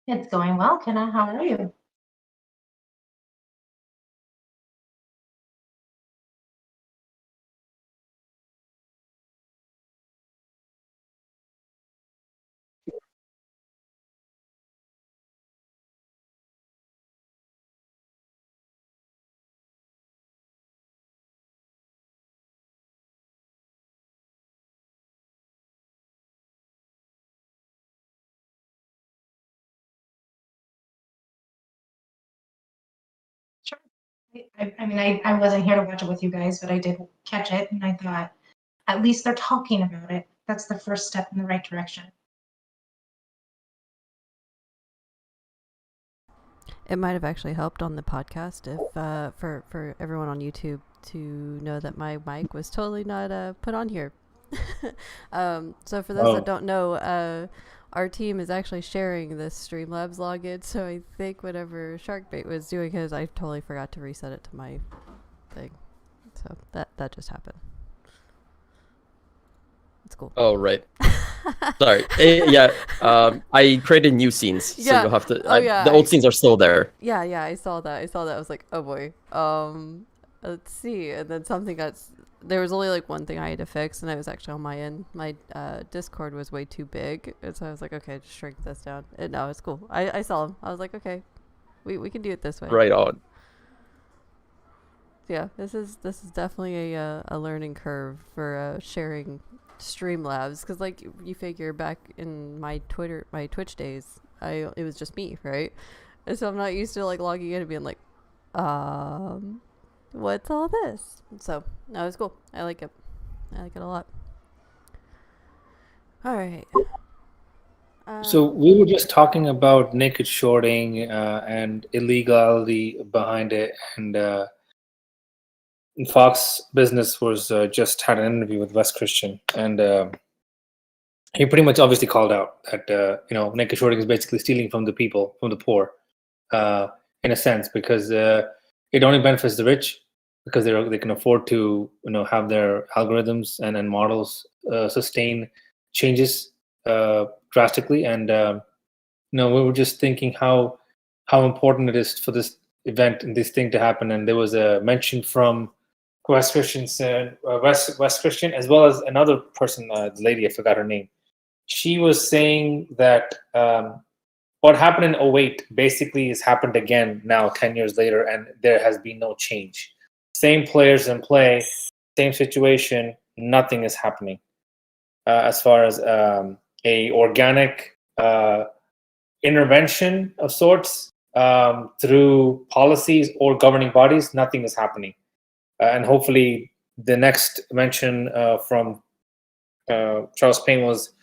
It's going well, Kenna. How are you? Sure. I wasn't here to watch it with you guys, but I did catch it, and I thought at least they're talking about it. That's the first step in the right direction. It might have actually helped on the podcast if for everyone on YouTube to know that my mic was totally not put on here. So for those that Oh, don't know, our team is actually sharing this Streamlabs login. So I think whatever Sharkbait was doing his, I totally forgot to reset it to my thing. So that just happened. It's cool. oh, right. Sorry. Yeah. I created new scenes, so Yeah. you'll have to. Oh yeah. The old scenes are still there. Yeah, I saw that. I was like, oh boy. Let's see. And then something got. There was only like one thing I had to fix, and it was actually on my end. My Discord was way too big, and so I was like, okay, just shrink this down. And no, it's cool. I saw him. I was like, okay, we can do it this way. Right on. Yeah, this is definitely a learning curve for sharing Streamlabs, because like you figure back in my Twitch days, it was just me, right? And so I'm not used to like logging in and being like, um, what's all this? So no, it's cool. I like it. I like it a lot. All right. So we were just talking about naked shorting and illegality behind it, and Fox Business was just had an interview with Wes Christian, and he pretty much obviously called out that naked shorting is basically stealing from the people, from the poor, uh, in a sense, because it only benefits the rich because they can afford to have their algorithms and models sustain changes drastically, and we were just thinking how important it is for this event and this thing to happen. And there was a mention from West Christian, as well as another person, the lady, I forgot her name. She was saying that what happened in '08 basically has happened again now, 10 years later, and there has been no change. Same players in play, same situation, nothing is happening as far as a organic intervention of sorts through policies or governing bodies. Nothing is happening. And hopefully the next mention from Charles Payne was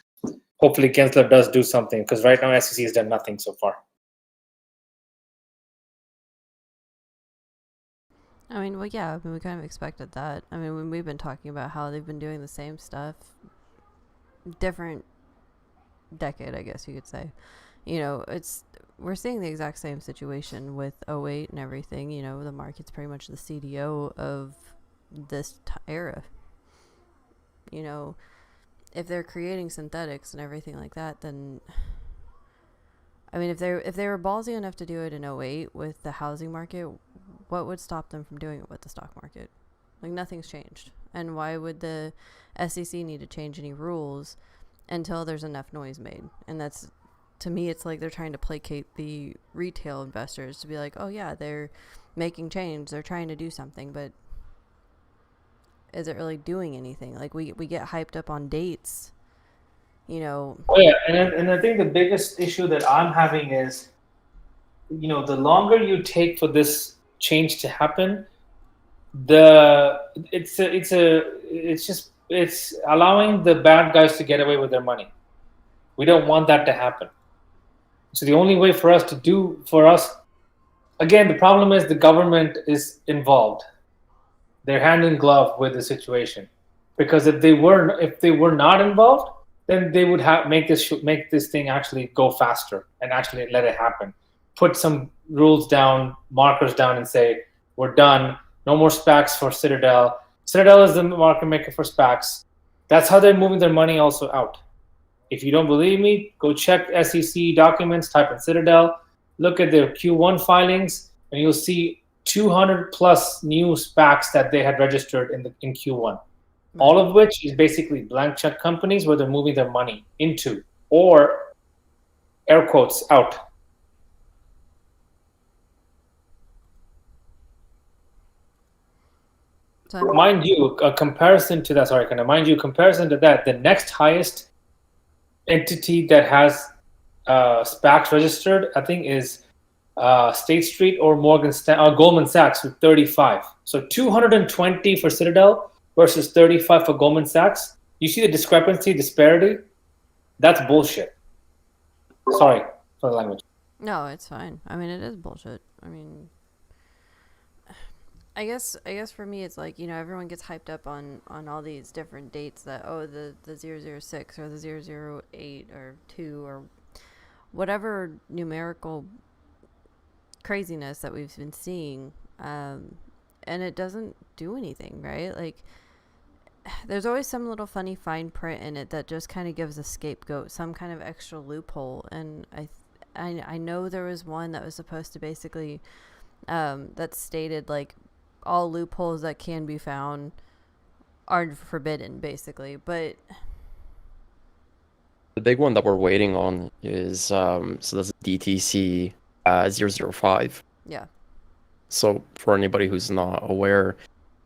hopefully Gensler does do something, because right now SEC has done nothing so far. I mean, well, yeah. I mean, we kind of expected that. I mean, when we've been talking about how they've been doing the same stuff, different decade, I guess you could say. We're seeing the exact same situation with '08 and everything. The market's pretty much the CDO of this era. If they're creating synthetics and everything like that, then I mean, if they were ballsy enough to do it in '08 with the housing market, what would stop them from doing it with the stock market? Like, nothing's changed. And why would the SEC need to change any rules until there's enough noise made? And that's, to me, it's like they're trying to placate the retail investors to be like, oh yeah, they're making change, they're trying to do something, but is it really doing anything? Like, we get hyped up on dates, you know. Oh yeah, and I think the biggest issue that I'm having is, the longer you take for this change to happen, it's allowing the bad guys to get away with their money. We don't want that to happen. So the only way for us, again, the problem is the government is involved. They're hand in glove with the situation, because if they were not involved, then they would make this thing actually go faster and actually let it happen. Put some rules down, markers down, and say we're done. No more SPACs for Citadel. Citadel is the market maker for SPACs. That's how they're moving their money also out. If you don't believe me, go check SEC documents, type in Citadel, look at their Q1 filings, and you'll see 200 plus new SPACs that they had registered in Q1. All of which is basically blank check companies where they're moving their money into, or air quotes, out. So Mind you, a comparison to that, the next highest entity that has SPACs registered, I think, is State Street or Goldman Sachs with 35. So 220 for Citadel versus 35 for Goldman Sachs. You see the disparity? That's bullshit. Sorry for the language. no, it's fine. I mean, it is bullshit. I mean, I guess for me it's like, everyone gets hyped up on all these different dates that, the 006 or the 008 or 2 or whatever numerical craziness that we've been seeing, and it doesn't do anything, right? Like, there's always some little funny fine print in it that just kind of gives a scapegoat, some kind of extra loophole. And I know there was one that was supposed to basically that stated like all loopholes that can be found are forbidden, basically. But The big one that we're waiting on is so that's DTC 005. yeah, So for anybody who's not aware,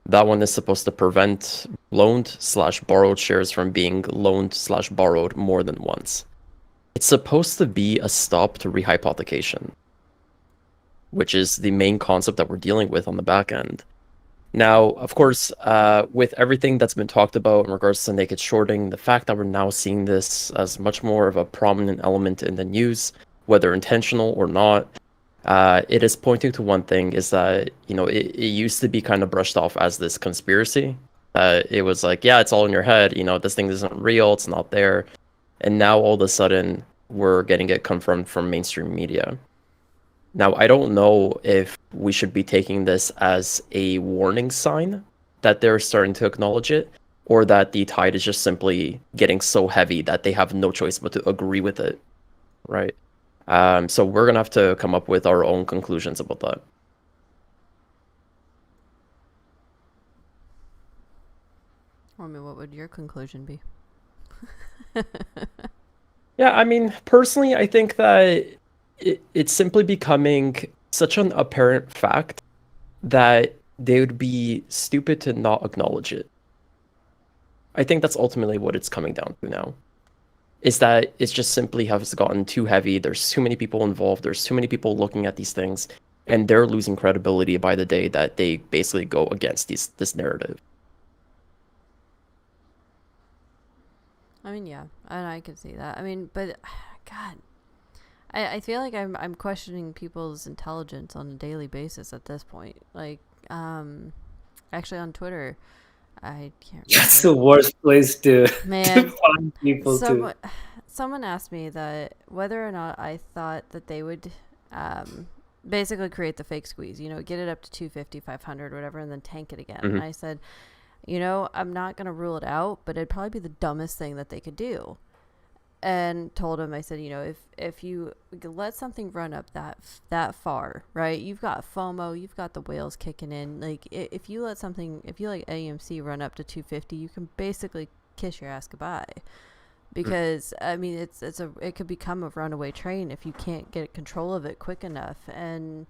that one is supposed to prevent loaned/borrowed shares from being loaned/borrowed more than once. It's supposed to be a stop to rehypothecation, which is the main concept that we're dealing with on the back end. Now, of course, with everything that's been talked about in regards to naked shorting, the fact that we're now seeing this as much more of a prominent element in the news, whether intentional or not, it is pointing to one thing, is that, it used to be kind of brushed off as this conspiracy. It was like, yeah, it's all in your head, this thing isn't real, it's not there. And now all of a sudden, we're getting it confirmed from mainstream media. Now, I don't know if we should be taking this as a warning sign that they're starting to acknowledge it, or that the tide is just simply getting so heavy that they have no choice but to agree with it, right? So we're gonna have to come up with our own conclusions about that. I mean, what would your conclusion be? Yeah, I mean, personally, I think that it's simply becoming such an apparent fact that they would be stupid to not acknowledge it. I think that's ultimately what it's coming down to now. Is that it's just simply has gotten too heavy. There's too many people involved. There's too many people looking at these things, and they're losing credibility by the day that they basically go against this narrative. I mean, yeah, and I can see that. I mean, but God, I feel like I'm questioning people's intelligence on a daily basis at this point. Like, actually on Twitter, I can't remember. That's the worst place to Man, find people to. Someone asked me that whether or not I thought that they would basically create the fake squeeze, get it up to 250, 500, whatever, and then tank it again. Mhm. And I said, I'm not going to rule it out, but it'd probably be the dumbest thing that they could do. And told him, I said, if you let something run up that far, right? You've got FOMO, you've got the whales kicking in. Like, if you let AMC run up to 250, you can basically kiss your ass goodbye. Because I mean, it could become a runaway train if you can't get control of it quick enough. And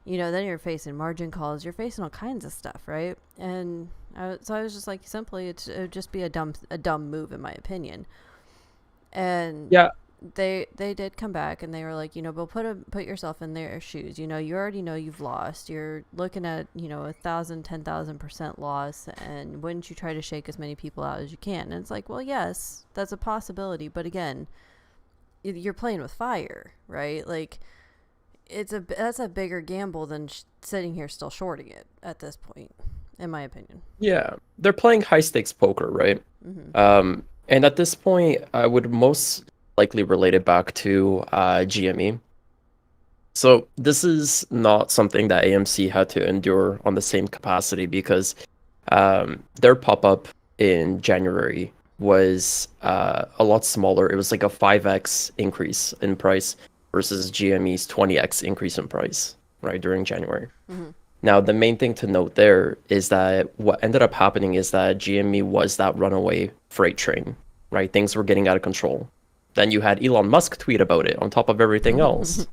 then you're facing margin calls, you're facing all kinds of stuff, right? And so I was just like, simply, it would just be a dumb move, in my opinion. And Yeah. they did come back and they were like, but put yourself in their shoes. You already know you've lost. You're looking at 1,000, 10,000% loss, and wouldn't you try to shake as many people out as you can? And it's like, well, yes, that's a possibility, but again, you're playing with fire, right? Like, that's a bigger gamble than sitting here still shorting it at this point, in my opinion. Yeah, they're playing high stakes poker, right? Mm-hmm. And at this point, I would most likely relate it back to GME. So this is not something that AMC had to endure on the same capacity because their pop-up in January was a lot smaller. It was like a 5x increase in price versus GME's 20x increase in price, right, during January. Mm-hmm. Now, the main thing to note there is that what ended up happening is that GME was that runaway freight train, right? Things were getting out of control. Then you had Elon Musk tweet about it on top of everything else,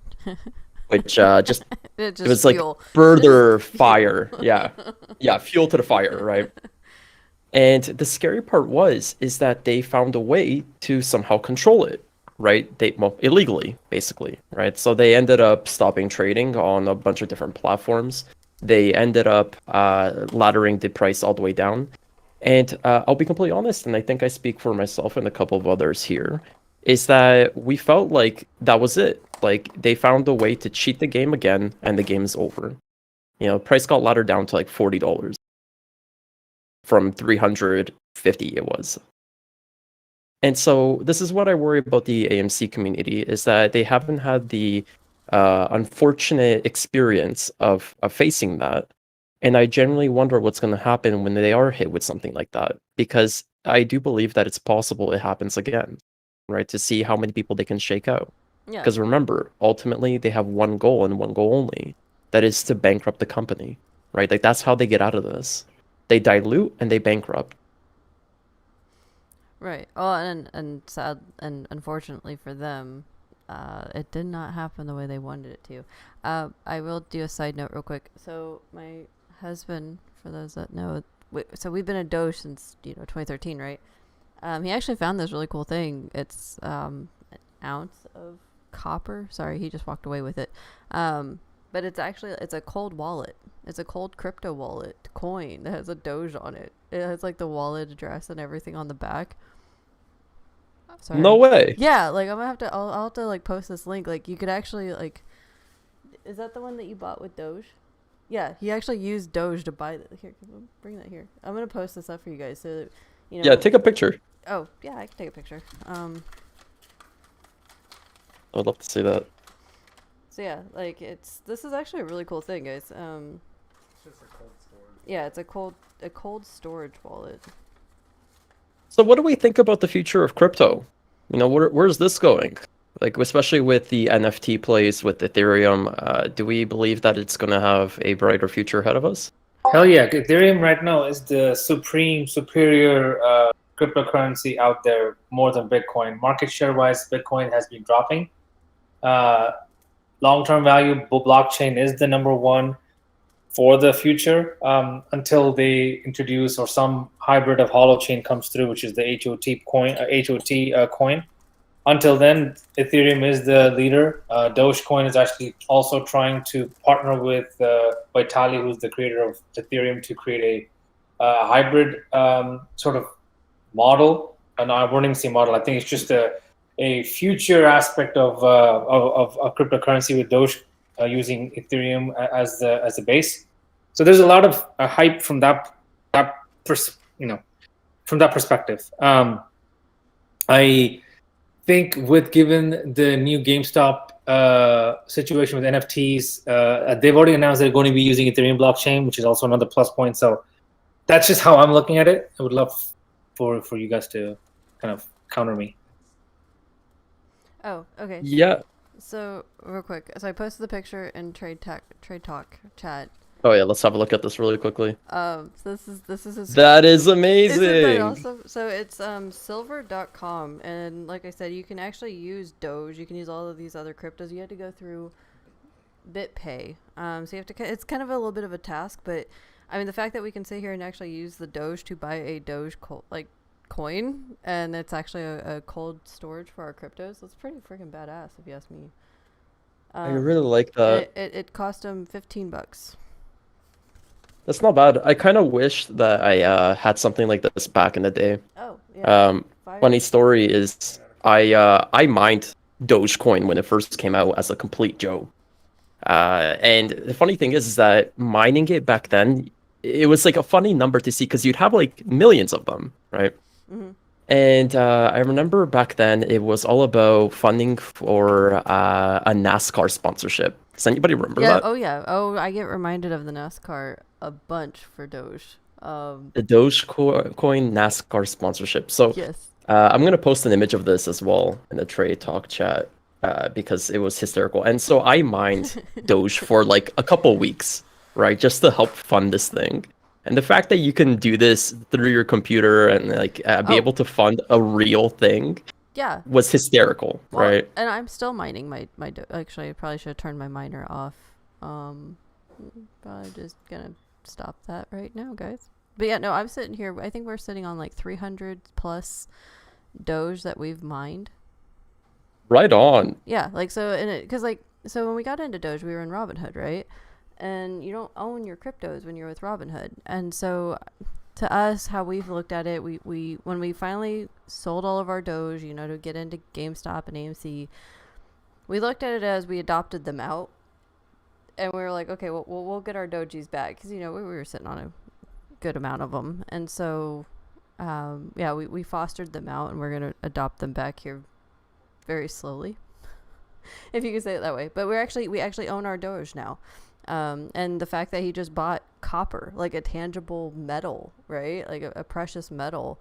which it was fuel. like further fire. Yeah. Yeah, fuel to the fire, right? And the scary part is that they found a way to somehow control it, right? Illegally, basically, right? So they ended up stopping trading on a bunch of different platforms. They ended up laddering the price all the way down. And I'll be completely honest, and I think I speak for myself and a couple of others here, is that we felt like that was it. Like, they found a way to cheat the game again, and the game's over. Price got laddered down to like $40 from $350 it was. And so this is what I worry about the AMC community, is that they haven't had the unfortunate experience of facing that. And I genuinely wonder what's going to happen when they are hit with something like that, because I do believe that it's possible it happens again, right? To see how many people they can shake out. Yeah. Because remember, ultimately, they have one goal and one goal only. That is to bankrupt the company, right? Like, that's how they get out of this. They dilute and they bankrupt. Right. Oh, and sad and unfortunately for them, it did not happen the way they wanted it to. I will do a side note real quick. So my husband, for those that know, so we've been a Doge since 2013, right? He actually found this really cool thing. It's an ounce of copper. Sorry, he just walked away with it. But it's a cold wallet. It's a cold crypto wallet coin that has a Doge on it. It has like the wallet address and everything on the back. Sorry. No way. Yeah, like I'll have to like post this link. Like, you could actually like, is that the one that you bought with Doge? Yeah, he actually used Doge to buy that. Here, bring that here. I'm gonna post this up for you guys so that Yeah, take a picture. Oh yeah, I can take a picture. I would love to see that. So yeah, like this is actually a really cool thing, guys. It's just a cold storage. Yeah, it's a cold storage wallet. So what do we think about the future of crypto? Where's this going? Like, especially with the NFT plays with Ethereum, do we believe that it's going to have a brighter future ahead of us? Hell yeah, Ethereum right now is the superior cryptocurrency out there, more than Bitcoin. Market share wise, Bitcoin has been dropping. Long-term value, blockchain is the number one for the future, until they introduce or some hybrid of holochain comes through, which is the HOT coin. Until then, Ethereum is the leader. Dogecoin is actually also trying to partner with Vitalik, who's the creator of Ethereum, to create a hybrid sort of model. And I wouldn't even say model. I think it's just a future aspect of cryptocurrency with Doge using Ethereum as the base. So there's a lot of hype from that perspective. I think given the new GameStop situation with NFTs, they've already announced they're going to be using Ethereum blockchain, which is also another plus point. So that's just how I'm looking at it. I would love for you guys to kind of counter me. Oh, okay. Yeah. So real quick, so I posted the picture in Trade Talk chat. Oh yeah, let's have a look at this really quickly. So this is his. That is amazing. Isn't that awesome? So it's silver.com, and like I said, you can actually use Doge. You can use all of these other cryptos. You had to go through BitPay. So you have to. It's kind of a little bit of a task, but I mean the fact that we can sit here and actually use the Doge to buy a Doge coin, and it's actually a cold storage for our cryptos. That's pretty freaking badass, if you ask me. I really like and that. it cost him $15. That's not bad. I kind of wish that I had something like this back in the day. Oh yeah. Funny story is I mined Dogecoin when it first came out as a complete joke. And the funny thing is that mining it back then, it was like a funny number to see because you'd have like millions of them, right? Mm-hmm. And I remember back then it was all about funding for a NASCAR sponsorship. Does anybody remember Yeah. that? Oh yeah. Oh, I get reminded of the NASCAR a bunch for Doge. The Dogecoin NASCAR sponsorship. So Yes. I'm gonna post an image of this as well in the Trade Talk chat because it was hysterical. And so I mined Doge for like a couple weeks, right, just to help fund this thing. And the fact that you can do this through your computer and like be able to fund a real thing Yeah. was hysterical, Well, right? And I'm still mining my actually I probably should have turned my miner off. But I'm just gonna stop that right now, guys. But yeah, no, I'm sitting here. I think we're sitting on like 300 plus Doge that we've mined. Right on. Yeah, like so, and because like so when we got into Doge, we were in Robinhood, right? And you don't own your cryptos when you're with Robinhood, and so to us, how we've looked at it, we when we finally sold all of our Doge, you know, to get into GameStop and AMC, we looked at it as we adopted them out, and we were like, okay, well we'll get our Dojies back because you know we were sitting on a good amount of them, and so yeah, we fostered them out, and we're gonna adopt them back here very slowly, if you can say it that way. But we actually own our Doge now. And the fact that he just bought copper, like a tangible metal, right? Like a precious metal,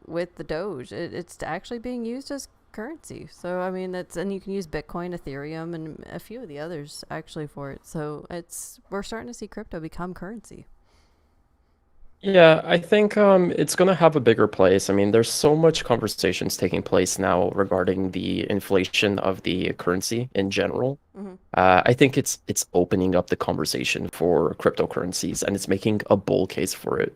with the Doge, it's actually being used as currency. So, I mean, and you can use Bitcoin, Ethereum, and a few of the others actually for it. So we're starting to see crypto become currency. Yeah, I think it's going to have a bigger place. I mean, there's so much conversations taking place now regarding the inflation of the currency in general. Mm-hmm. I think it's opening up the conversation for cryptocurrencies, and it's making a bull case for it.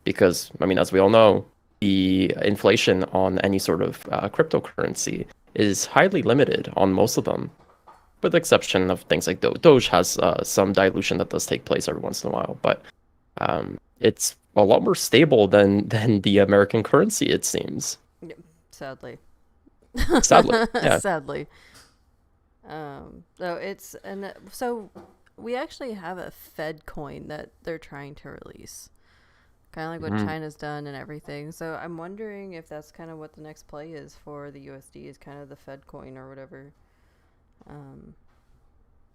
Because, I mean, as we all know, the inflation on any sort of cryptocurrency is highly limited on most of them, with the exception of things like Doge. Doge has some dilution that does take place every once in a while, but it's a lot more stable than the American currency, it seems. Sadly. Sadly, yeah. Sadly. So we actually have a Fed coin that they're trying to release, kind of like what China's done and everything. So I'm wondering if that's kind of what the next play is for the USD, is kind of the Fed coin or whatever.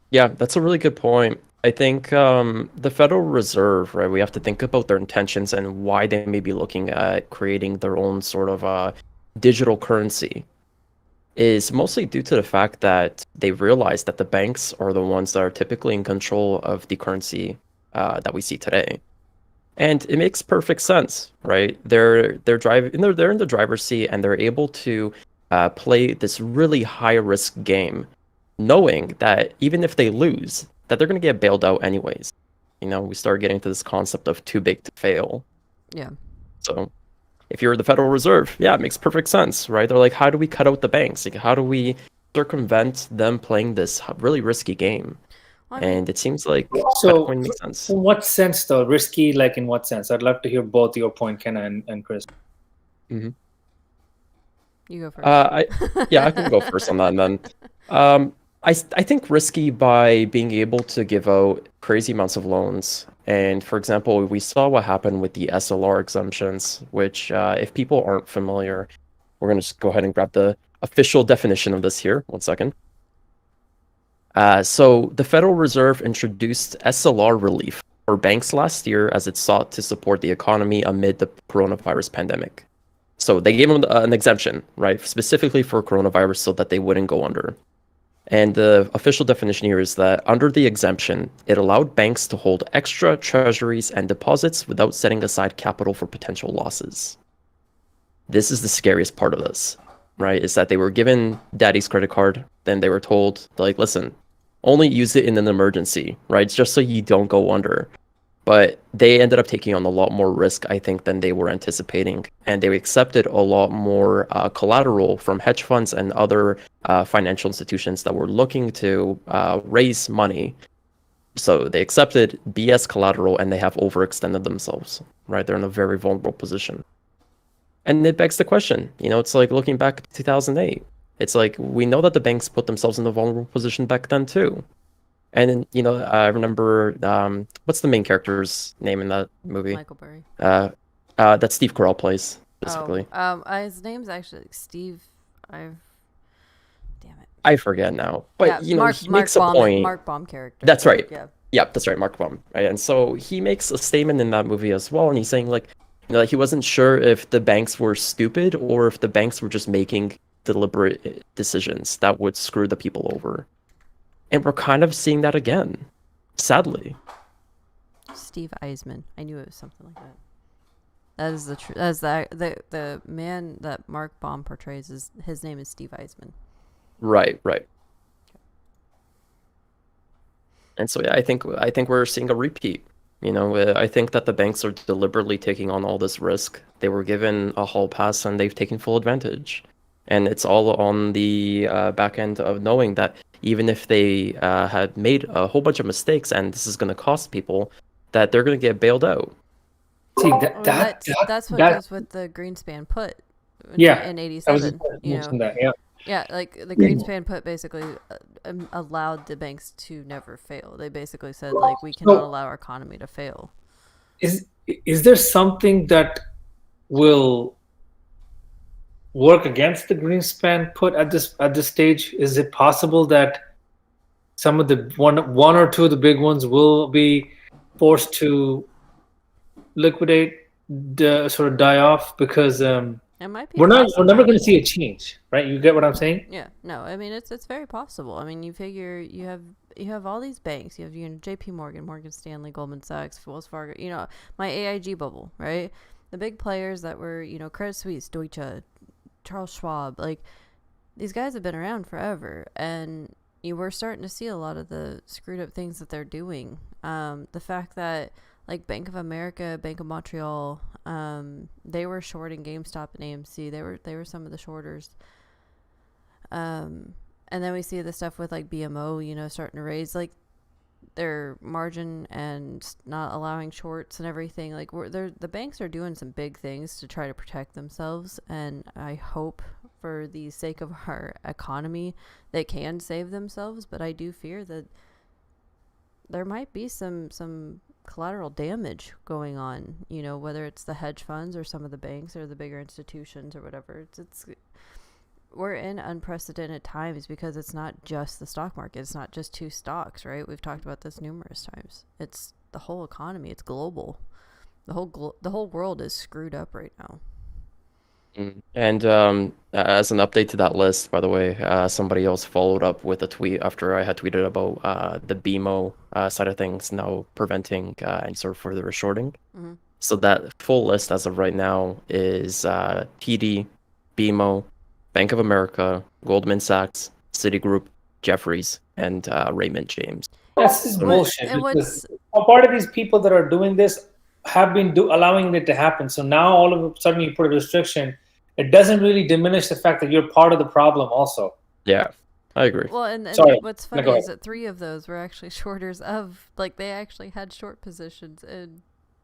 Yeah, that's a really good point. I think the Federal Reserve, right, we have to think about their intentions and why they may be looking at creating their own sort of digital currency is mostly due to the fact that they realize that the banks are the ones that are typically in control of the currency that we see today. And it makes perfect sense, right? They're in the driver's seat, and they're able to play this really high risk game, knowing that even if they lose, that they're going to get bailed out anyways. You know, we start getting to this concept of too big to fail. Yeah. So if you're the Federal Reserve, yeah, it makes perfect sense, right? They're like, how do we cut out the banks? Like, how do we circumvent them playing this really risky game? Well, I mean, And it seems like So, Bitcoin makes sense. in what sense, though? Risky, like in what sense? I'd love to hear both your point, Kenna and Chris. you go first. I can go first on that, and then I think risky by being able to give out crazy amounts of loans. And for example, we saw what happened with the SLR exemptions, which if people aren't familiar, we're going to just go ahead and grab the official definition of this here. 1 second. So the Federal Reserve introduced SLR relief for banks last year as it sought to support the economy amid the coronavirus pandemic. So they gave them an exemption, right, specifically for coronavirus so that they wouldn't go under. And the official definition here is that under the exemption, it allowed banks to hold extra treasuries and deposits without setting aside capital for potential losses. This is the scariest part of this, right? Is that they were given daddy's credit card, then they were told, like, listen, only use it in an emergency, right? Just so you don't go under. But they ended up taking on a lot more risk, I think, than they were anticipating, and they accepted a lot more collateral from hedge funds and other financial institutions that were looking to raise money. So they accepted BS collateral, and they have overextended themselves. Right, they're in a very vulnerable position, and it begs the question. It's like looking back at 2008. It's like we know that the banks put themselves in a vulnerable position back then too. And I remember what's the main character's name in that movie? Michael Burry. That Steve Carell plays specifically. His name's actually Steve. Damn it. I forget now, but he makes a Baum, point. Mark Baum character. That's right. Yeah. Yeah, that's right, Mark Baum. Right? And so he makes a statement in that movie as well, and he's saying like he wasn't sure if the banks were stupid or if the banks were just making deliberate decisions that would screw the people over. And we're kind of seeing that again, sadly. Steve Eisman. I knew it was something like that. That is the man that Mark Baum portrays. His name is Steve Eisman. Right. And so yeah, I think we're seeing a repeat. I think that the banks are deliberately taking on all this risk. They were given a hall pass and they've taken full advantage. And it's all on the back end of knowing that even if they had made a whole bunch of mistakes and this is going to cost people, that they're going to get bailed out. See, that's what goes with the Greenspan put. In I was '87. mentioning that. Yeah. Yeah, like the Greenspan put basically allowed the banks to never fail. They basically said like we cannot allow our economy to fail. Is there something that will work against the Greenspan put at this stage? Is it possible that some of the one or two of the big ones will be forced to liquidate, sort of die off because It might be we're possible. never going to see a change, right? You get what I'm saying? Yeah, no, I mean it's very possible. I mean, you figure you have all these banks. You have J.P. Morgan, Morgan Stanley, Goldman Sachs, Wells Fargo. My AIG bubble, right? The big players that were Credit Suisse, Deutsche, Charles Schwab. Like these guys have been around forever, and you were starting to see a lot of the screwed up things that they're doing. The fact that like Bank of America, Bank of Montreal, they were shorting GameStop and AMC. They were some of the shorters. And then we see the stuff with like BMO, starting to raise like their margin and not allowing shorts and everything. Like the banks are doing some big things to try to protect themselves, and I hope for the sake of our economy they can save themselves. But I do fear that there might be some collateral damage going on, whether it's the hedge funds or some of the banks or the bigger institutions or whatever. We're in unprecedented times because it's not just the stock market. It's not just two stocks, right? We've talked about this numerous times. It's the whole economy. It's global. The whole world is screwed up right now. And as an update to that list, by the way, somebody else followed up with a tweet after I had tweeted about the BMO side of things now preventing any sort of further shorting. Mm-hmm. So that full list as of right now is TD, BMO, Bank of America, Goldman Sachs, Citigroup, Jefferies, and Raymond James. That's just bullshit. And Because a part of these people that are doing this have been allowing it to happen. So now all of a sudden you put a restriction. It doesn't really diminish the fact that you're part of the problem also. Yeah, I agree. Well, and Sorry. what's No, funny go is ahead. that 3 of those were actually shorters of, like, they actually had short positions in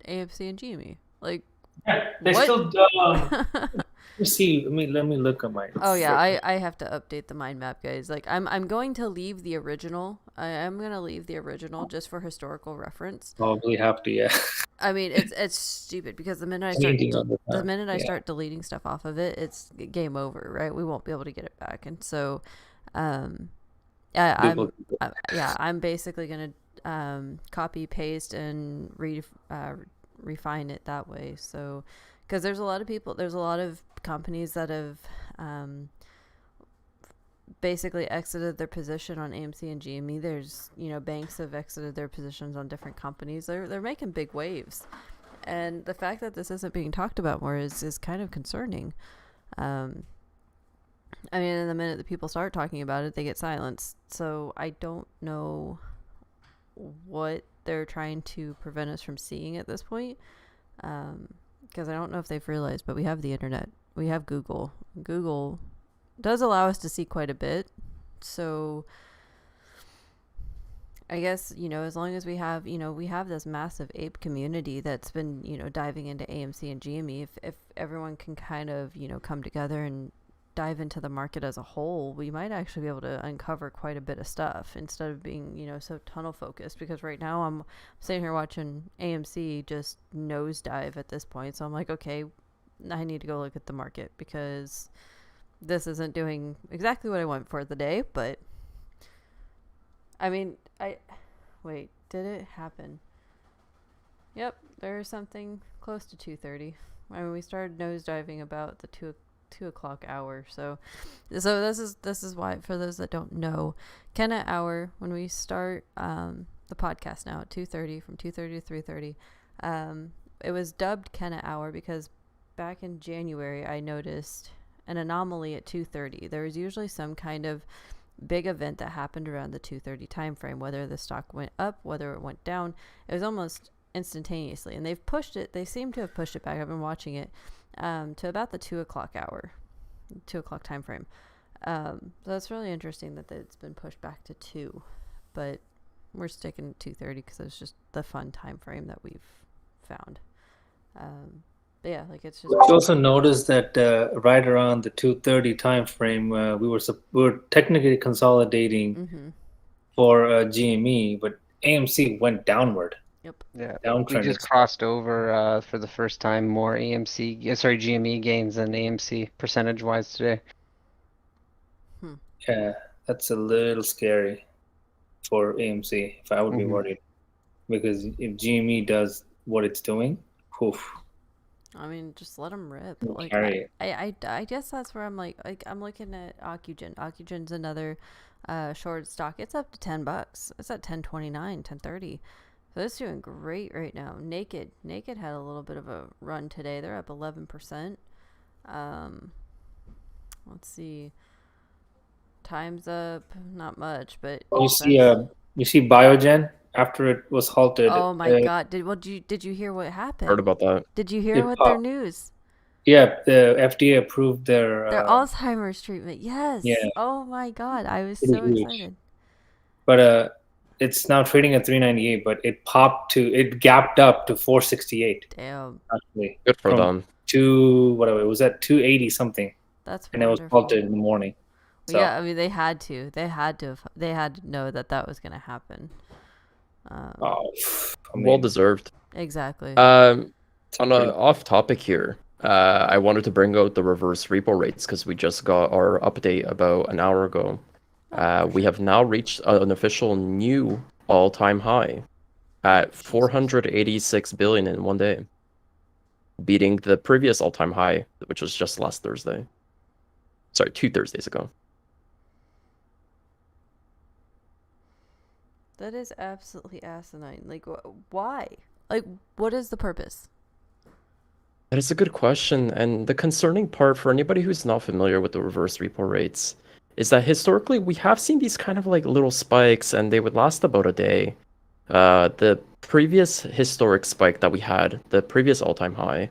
AMC and GME. Like, Yeah, they What? still see. Let me look at my. oh yeah, I have to update the mind map, guys. Like, I'm going to leave the original. I am gonna leave the original just for historical reference. Probably have to. Yeah. I mean, it's stupid because the minute I start Changing all the the time. minute I Yeah. start deleting stuff off of it, it's game over, right? We won't be able to get it back, and so, I'm basically gonna copy paste and refine it that way. So, because there's a lot of companies that have basically exited their position on AMC and GME. There's banks have exited their positions on different companies. They're making big waves, and the fact that this isn't being talked about more is kind of concerning. I mean, in the minute that people start talking about it, they get silenced. So I don't know what they're trying to prevent us from seeing at this point. Because I don't know if they've realized, but we have the internet. We have Google. Google does allow us to see quite a bit. So I guess, as long as we have, we have this massive ape community that's been, diving into AMC and GME, if everyone can kind of, come together and dive into the market as a whole, we might actually be able to uncover quite a bit of stuff instead of being, so tunnel focused. Because right now I'm sitting here watching AMC just nosedive at this point. So I'm like, okay, I need to go look at the market because this isn't doing exactly what I want for the day. But I mean, wait, did it happen? Yep, there's something close to 2:30. I mean, we started nosediving about the 2 o'clock hour. So this is why, for those that don't know, Kenna hour, when we start the podcast now at 2:30, from 2:30 to 3:30, it was dubbed Kenna hour because back in January I noticed an anomaly at 2:30. There was usually some kind of big event that happened around the 2:30 time frame, whether the stock went up, whether it went down. It was almost instantaneously, and they've pushed it. They seem to have pushed it back. I've been watching it to about the 2 o'clock hour, 2 o'clock time frame. So it's really interesting that it's been pushed back to 2, but we're sticking at 2:30 because it's just the fun time frame that we've found. But yeah, like it's just. You also noticed that right around the 2:30 time frame, we were technically consolidating for GME, but AMC went downward. Yep. Yeah, we Downtrend. just crossed over for the first time more GME gains than AMC percentage-wise today. Yeah, that's a little scary for AMC. If I would be worried, because if GME does what it's doing, poof. I mean, just let them rip. We'll Like carry it. I guess that's where I'm like I'm looking at Ocugen. Ocugen's another short stock. It's up to $10. It's at 10.29, 10.30. So it's doing great right now. Naked had a little bit of a run today. They're up 11%. Let's see. Time's up, not much, but You see Biogen after it was halted. oh my god! Did you hear what happened? Heard about that. Did you hear It what their popped. news? Yeah, the FDA approved their Alzheimer's treatment. Yes. yeah. Oh my god! I was Pretty so huge. excited. But it's now trading at 398, but it gapped up to 468 Damn, actually. Good for From them. Whatever, it was at 280 something, that's and it was wonderful. halted in the morning. Well, yeah, I mean they had to know that was going to happen. Oh, I mean, Well deserved. Exactly. On pretty- a off topic here, I wanted to bring out the reverse repo rates because we just got our update about an hour ago. We have now reached an official new all-time high at 486 billion in one day, beating the previous all-time high, which was just last Thursday. Sorry, 2 Thursdays ago. That is absolutely asinine. Like, why? Like, what is the purpose? That is a good question, and the concerning part for anybody who's not familiar with the reverse repo rates is that historically we have seen these kind of like little spikes, and they would last about a day. The previous historic spike that we had, the previous all-time high,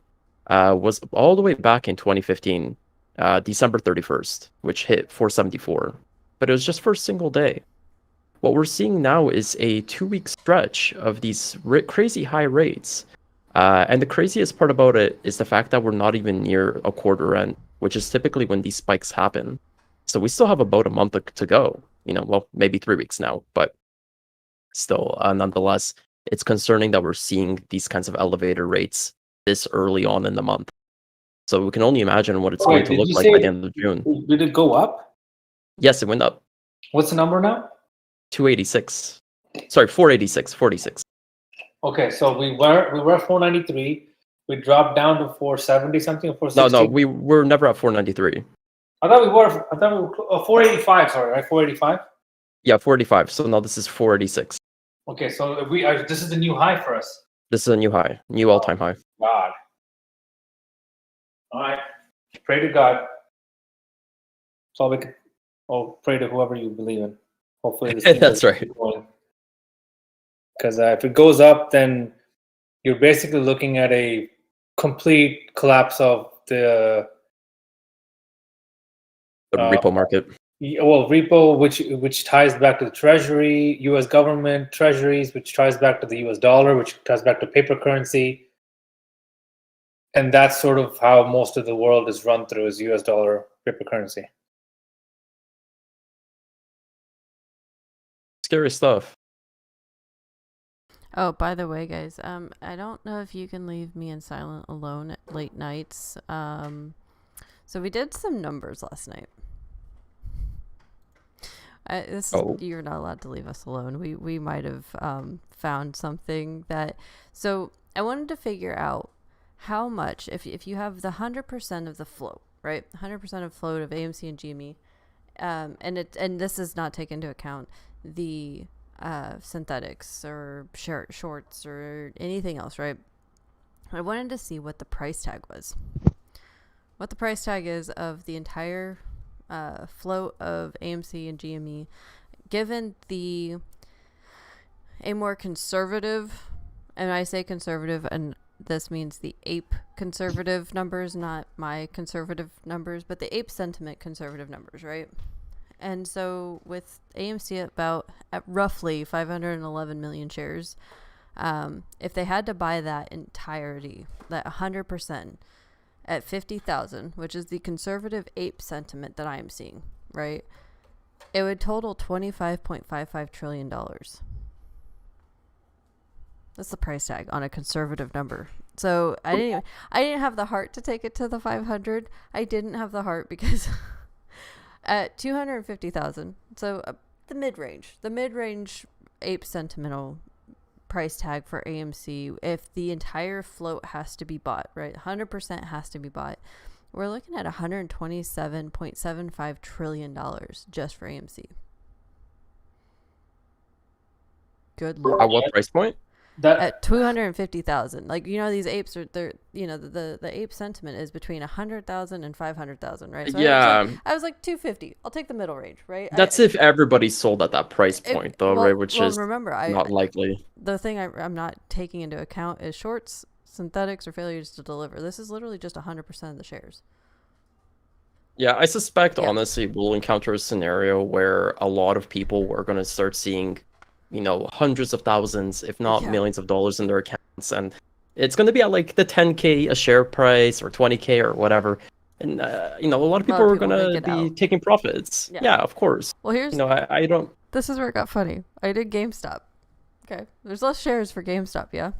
was all the way back in 2015, December 31st, which hit 474, but it was just for a single day. What we're seeing now is a 2-week stretch of these crazy high rates. And the craziest part about it is the fact that we're not even near a quarter end, which is typically when these spikes happen. So we still have about a month to go. Well, maybe 3 weeks now, but still, nonetheless, it's concerning that we're seeing these kinds of elevator rates this early on in the month. So we can only imagine what it's going to look like by the end of June. Did it go up? Yes, it went up. What's the number now? 286. Sorry, 486. 46. Okay, so we were 493. We dropped down to 470 something or 460. No, we were never at 493. I thought we were 485. Sorry, right? 485. Yeah, 485. So now this is 486. Okay, so this is the new high for us. This is a new high, new all-time high. God. All right. Pray to God. That's all we can. Oh, pray to whoever you believe in. Hopefully, this That's right. because if it goes up, then you're basically looking at a complete collapse of the repo market. repo, which ties back to the Treasury, U.S. government treasuries, which ties back to the U.S. dollar, which ties back to paper currency, and that's sort of how most of the world is run through, is U.S. dollar paper currency. Scary stuff. Oh, by the way, guys, I don't know if you can leave me in silent alone at late nights. So we did some numbers last night. You're not allowed to leave us alone. We might have found something that. So I wanted to figure out how much, if you have the 100% of the float, right? 100% of float of AMC and GME, and this does not take into account the synthetics or shorts or anything else, right? I wanted to see what the price tag was. What the price tag is of the entire float of AMC and GME, given a more conservative, and I say conservative, and this means the ape conservative numbers, not my conservative numbers, but the ape sentiment conservative numbers, right? And so with AMC at roughly 511 million shares, if they had to buy that entirety, that 100%, at 50,000, which is the conservative ape sentiment that I am seeing, right? It would total $25.55 trillion. That's the price tag on a conservative number. So I didn't have the heart to take it to the 500. I didn't have the heart because at 250,000, so the mid-range ape sentimental price tag for AMC, if the entire float has to be bought, right? 100% has to be bought. We're looking at $127.75 trillion just for AMC. Good Lord. At what price point? At 250,000. Like, these apes are, they're, the ape sentiment is between 100,000 and 500,000, right? So Yeah. I was like 250. I'll take the middle range, right? That's if everybody sold at that price point, right? Which is remember, not likely. The thing I'm not taking into account is shorts, synthetics, or failures to deliver. This is literally just 100% of the shares. Yeah, I suspect, honestly, we'll encounter a scenario where a lot of people are going to start seeing, hundreds of thousands, if not millions of dollars in their accounts. And it's going to be at like the 10K a share price or 20K or whatever. And, a lot of people are going to be taking profits. Yeah, of course. Well, here's, I don't. This is where it got funny. I did GameStop. Okay. There's less shares for GameStop, yeah?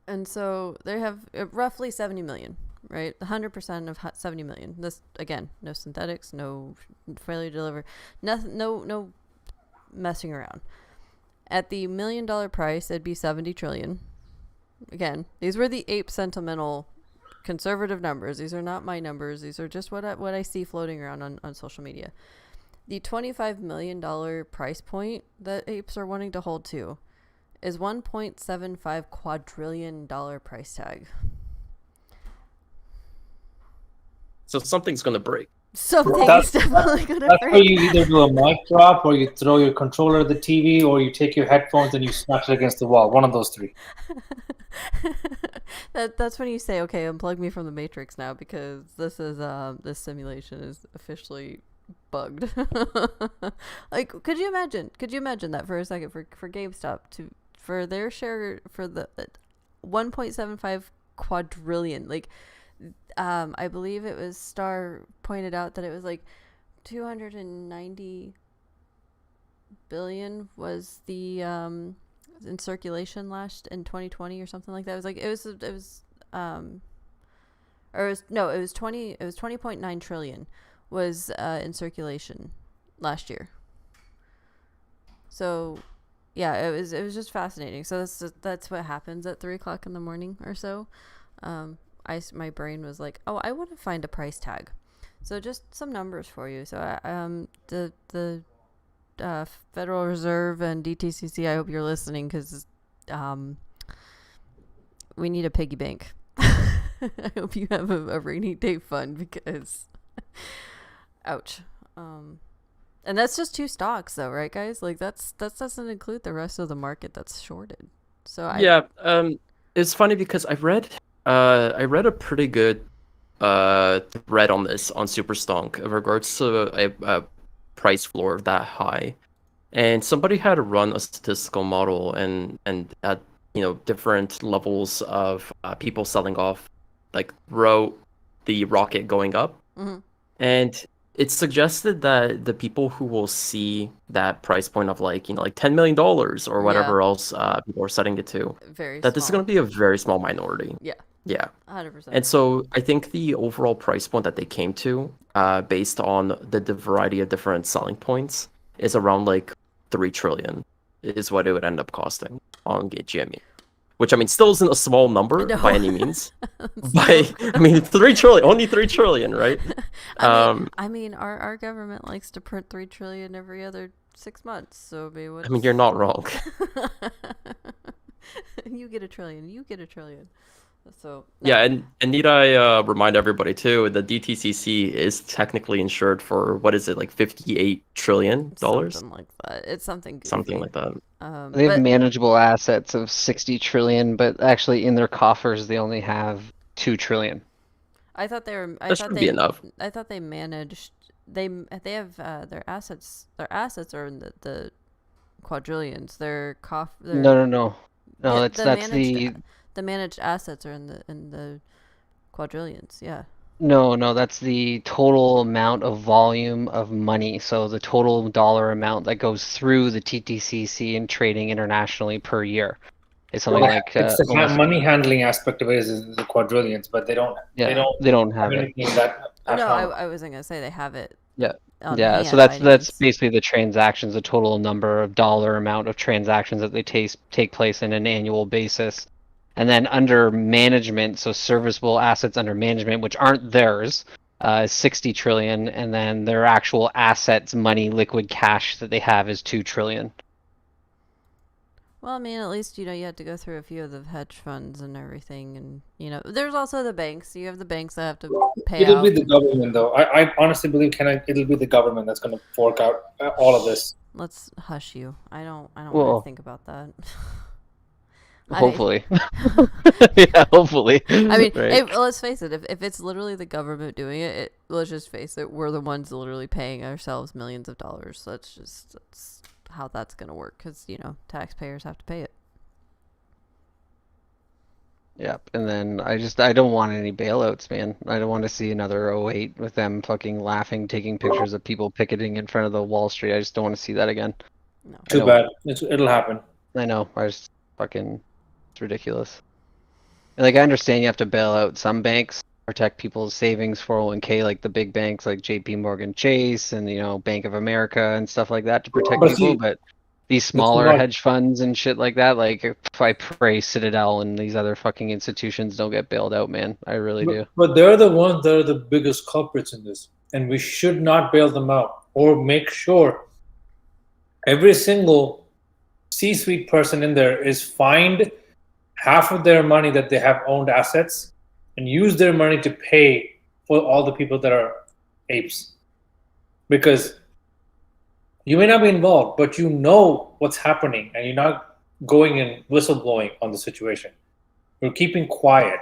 And so they have roughly 70 million, right? 100% of 70 million. This, again, no synthetics, no failure to deliver, nothing, no messing around. At the $1 million price, it'd be 70 trillion. Again, these were the ape sentimental conservative numbers. These are not my numbers. These are just what I see floating around on social media. The $25 million price point that apes are wanting to hold to is $1.75 quadrillion price tag. So something's going to break. Something is definitely going to break. That's where you either do a mic drop, or you throw your controller at the TV, or you take your headphones and you smash it against the wall. One of those three. That's when you say, okay, unplug me from the Matrix now, because this simulation is officially bugged. Like, could you imagine that for a second for GameStop for their share, for the 1.75 quadrillion, like, I believe it was Star pointed out that it was like 290 billion was the in circulation in 2020 or something like that. It was like it was 20.9 trillion was in circulation last year. So yeah, it was just fascinating. So that's what happens at 3:00 in the morning or so. My brain was like, oh, I want to find a price tag. So just some numbers for you. So the Federal Reserve and DTCC, I hope you're listening, because we need a piggy bank. I hope you have a rainy day fund, because ouch. And that's just 2 stocks, though, right, guys? Like that doesn't include the rest of the market that's shorted. So Yeah, it's funny because I read a pretty good thread on this on Superstonk in regards to a price floor that high, and somebody had to run a statistical model and at different levels of people selling off, like wrote the rocket going up, Mhm. and it suggested that the people who will see that price point of like $10 million or whatever else people are setting it to, very that this is small. going to be a very small minority. Yeah, Yeah. 100%. And so I think the overall price point that they came to, based on the variety of different selling points, is around like 3 trillion is what it would end up costing on GME. Which, I mean, still isn't a small number No. by any means. It's But so I mean, 3 trillion, only 3 trillion, right? I mean, our government likes to print 3 trillion every other 6 months. So maybe I mean, you're not wrong. You get a trillion. You get a trillion. So Yeah, and need I remind everybody too, the DTCC is technically insured for, what is it, like $58 trillion? something like that. It's something goofy. Something like that. They have But manageable assets of 60 trillion, but actually in their coffers they only have 2 trillion. I thought they were. That should be enough. I thought they managed. They have their assets. Their assets are in the quadrillions. Their No. No, the that's the managed assets are in the quadrillions. Yeah. No, that's the total amount of volume of money. So the total dollar amount that goes through the TTCC and trading internationally per year is something like It's the almost- money handling aspect of it is the quadrillions, but they don't have it. anything that Oh, no, astronomical. I wasn't gonna say they have it. Yeah. On Yeah, hand so by that's any means. basically the transactions, the total number of dollar amount of transactions that they take place in an annual basis. And then under management, so serviceable assets under management, which aren't theirs, is 60 trillion, and then their actual assets, money, liquid cash that they have is 2 trillion. Well, I mean, at least you have to go through a few of the hedge funds and everything, and there's also the banks. You have the banks that have to pay It'll out. be the government, though. I honestly believe it'll be the government that's going to fork out all of this. Let's hush you. I don't want Well, to think about that. I mean- Hopefully. Yeah, hopefully. I mean, Right. let's face it. If it's literally the government doing it, let's just face it. We're the ones literally paying ourselves millions of dollars. That's how that's gonna work, because taxpayers have to pay it. Yep, and then I don't want any bailouts, man. I don't want to see another '08 with them fucking laughing, taking pictures of people picketing in front of the Wall Street. I just don't want to see that again. No. Too know. bad. It'll happen. I know. It's ridiculous. And, like, I understand you have to bail out some banks, protect people's savings, 401k, like the big banks like JP Morgan Chase and Bank of America and stuff like that to protect But people, see, but these smaller not- hedge funds and shit like that, like, if I pray Citadel and these other fucking institutions don't get bailed out, man. I really do. But they're the ones that are the biggest culprits in this, and we should not bail them out or make sure every single C-suite person in there is fined half of their money that they have owned assets and use their money to pay for all the people that are apes. Because you may not be involved, but you know what's happening and you're not going and whistleblowing on the situation. You're keeping quiet.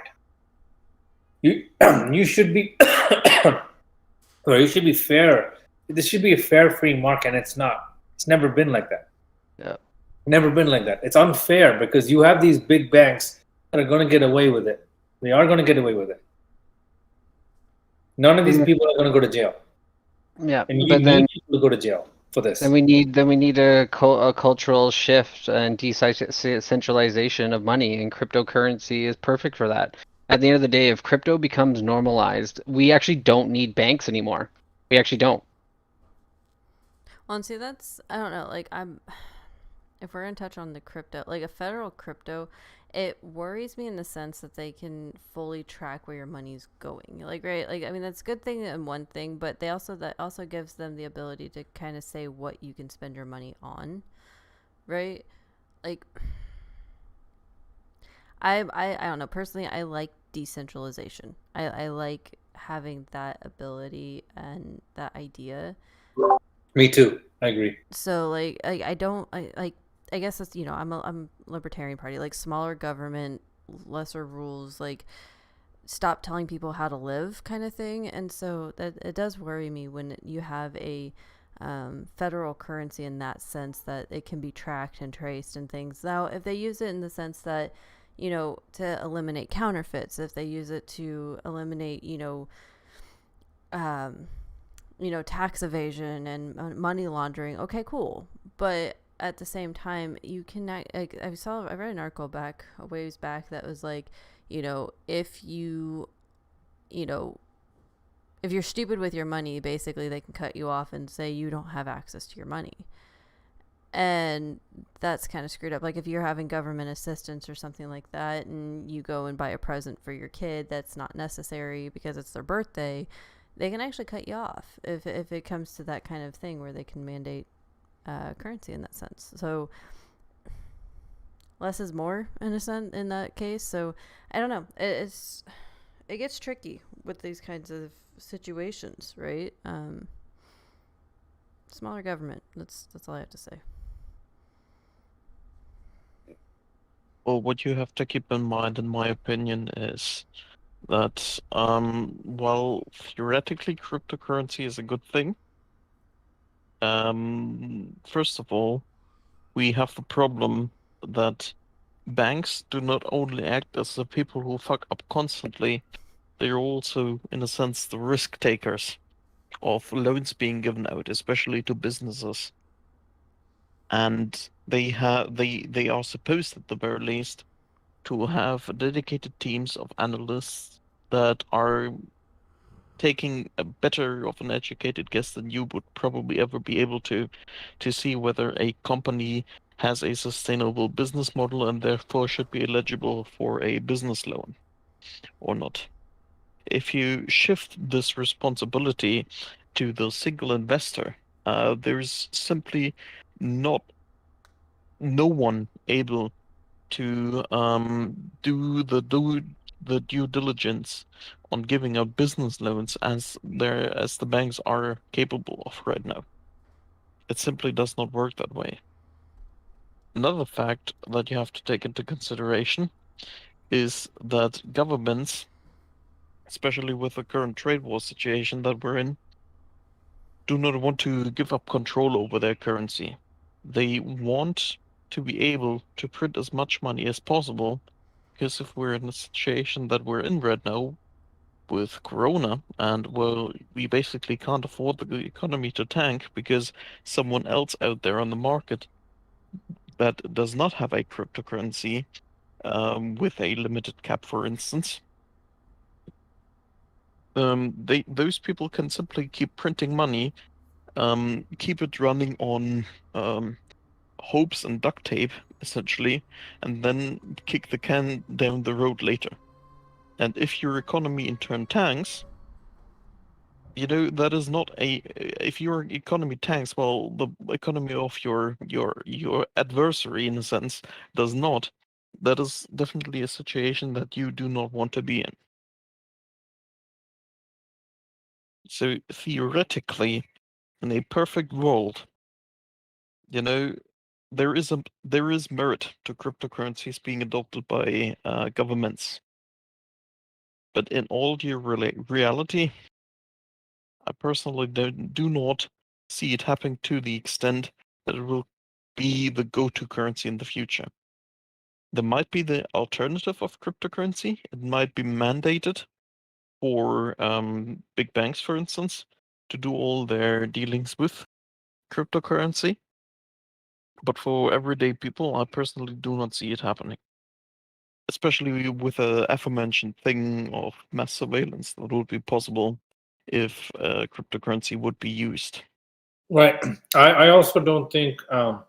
You should be or you should be fair. This should be a fair free market, and it's not. It's never been like that. Yeah. Never been like that. It's unfair because you have these big banks that are going to get away with it. They are going to get away with it. None of these people are going to go to jail, Yeah, and you but then need people to go to jail for this. we need a cultural shift and decentralization of money, and cryptocurrency is perfect for that. At the end of the day, if crypto becomes normalized, we actually don't need banks anymore. We actually don't. Well, and see, I don't know, like, if we're gonna touch on the crypto, like a federal crypto, it worries me in the sense that they can fully track where your money's going. Like, right? Like, I mean, that's a good thing and one thing, but that also gives them the ability to kind of say what you can spend your money on, right? Like, I don't know. Personally, I like decentralization. I like having that ability and that idea. Me too. I agree. So like I don't I guess that's, you know, I'm libertarian party, like smaller government, lesser rules, like stop telling people how to live kind of thing. And so that it does worry me when you have a federal currency in that sense that it can be tracked and traced and things. Now, if they use it in the sense that, you know, to eliminate counterfeits, if they use it to eliminate, tax evasion and money laundering, okay, cool. But at the same time, you cannot, like, I read an article back a ways back that was like, if you're stupid with your money, basically they can cut you off and say you don't have access to your money. And that's kind of screwed up. Like if you're having government assistance or something like that and you go and buy a present for your kid that's not necessary because it's their birthday, they can actually cut you off if it comes to that kind of thing where they can mandate currency in that sense. So less is more in a sense in that case. So I don't know. It gets tricky with these kinds of situations, right? Smaller government. That's all I have to say. Well, what you have to keep in mind, in my opinion, is that while theoretically cryptocurrency is a good thing, first of all, we have the problem that banks do not only act as the people who fuck up constantly, they're also, in a sense, the risk takers of loans being given out, especially to businesses. And they are supposed, at the very least, to have dedicated teams of analysts that are taking a better of an educated guess than you would probably ever be able to see whether a company has a sustainable business model and therefore should be eligible for a business loan or not. If you shift this responsibility to the single investor, there's simply no one able to do the due diligence on giving out business loans as the banks are capable of right now. It simply does not work that way. Another fact that you have to take into consideration is that governments, especially with the current trade war situation that we're in, do not want to give up control over their currency. They want to be able to print as much money as possible, because if we're in the situation that we're in right now with Corona, and well, we basically can't afford the economy to tank because someone else out there on the market that does not have a cryptocurrency with a limited cap, for instance, those people can simply keep printing money, keep it running on hopes and duct tape, essentially, and then kick the can down the road later. And if your economy in turn tanks, that is not if your economy tanks, well, the economy of your adversary, in a sense, does not. That is definitely a situation that you do not want to be in. So theoretically, in a perfect world, there is merit to cryptocurrencies being adopted by governments. But in all due reality, I personally do not see it happening to the extent that it will be the go-to currency in the future. There might be the alternative of cryptocurrency. It might be mandated for big banks, for instance, to do all their dealings with cryptocurrency. But for everyday people, I personally do not see it happening. Especially with the aforementioned thing of mass surveillance that would be possible if cryptocurrency would be used. Right. I also don't think a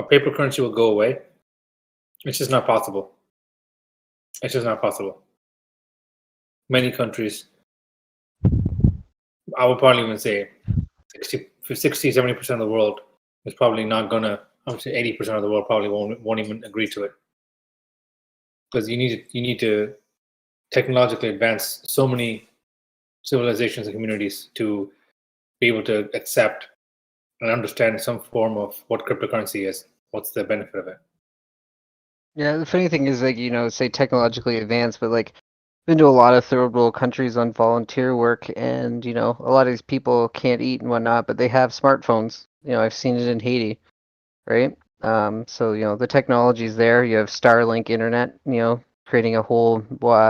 paper currency will go away. It's just not possible. It's just not possible. Many countries, I would probably even say 60-70% of the world is probably not gonna. I would say 80% of the world probably won't even agree to it, because you need to technologically advance so many civilizations and communities to be able to accept and understand some form of what cryptocurrency is. What's the benefit of it? Yeah, the funny thing is, like, say technologically advanced, but like, been to a lot of third world countries on volunteer work, and a lot of these people can't eat and whatnot, but they have smartphones. I've seen it in Haiti, right? So the technology's there. You have Starlink internet, creating a whole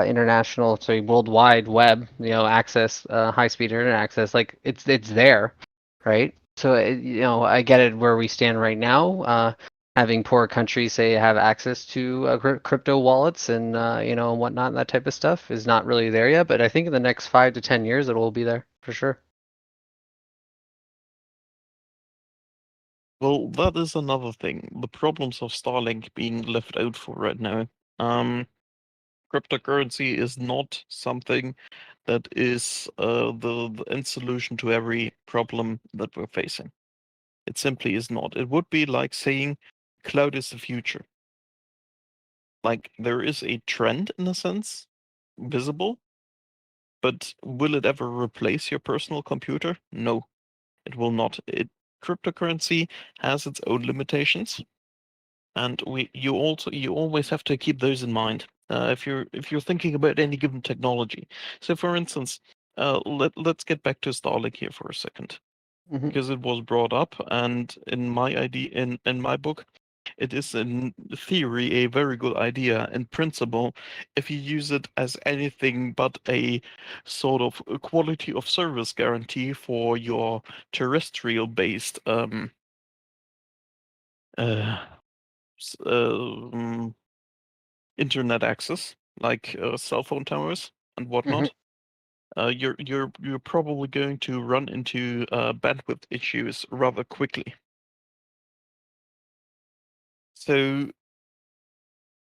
international, sorry, worldwide web, access, high-speed internet access. Like it's there, right? So I get it where we stand right now. Having poor countries say have access to crypto wallets and and whatnot, and that type of stuff is not really there yet. But I think in the next 5 to 10 years, it will be there for sure. Well, that is another thing. The problems of Starlink being left out for right now. Cryptocurrency is not something that is the end solution to every problem that we're facing. It simply is not. It would be like saying cloud is the future. Like there is a trend in a sense, visible, but will it ever replace your personal computer? No, it will not. Cryptocurrency has its own limitations, and you always have to keep those in mind if you're thinking about any given technology. So, for instance, let's get back to Starlink here for a second, Hmm. because it was brought up, and in my idea, in my book, it is in theory a very good idea. In principle, if you use it as anything but a sort of a quality of service guarantee for your terrestrial-based uh, internet access, like cell phone towers and Hmm. whatnot, you're probably going to run into bandwidth issues rather quickly. So,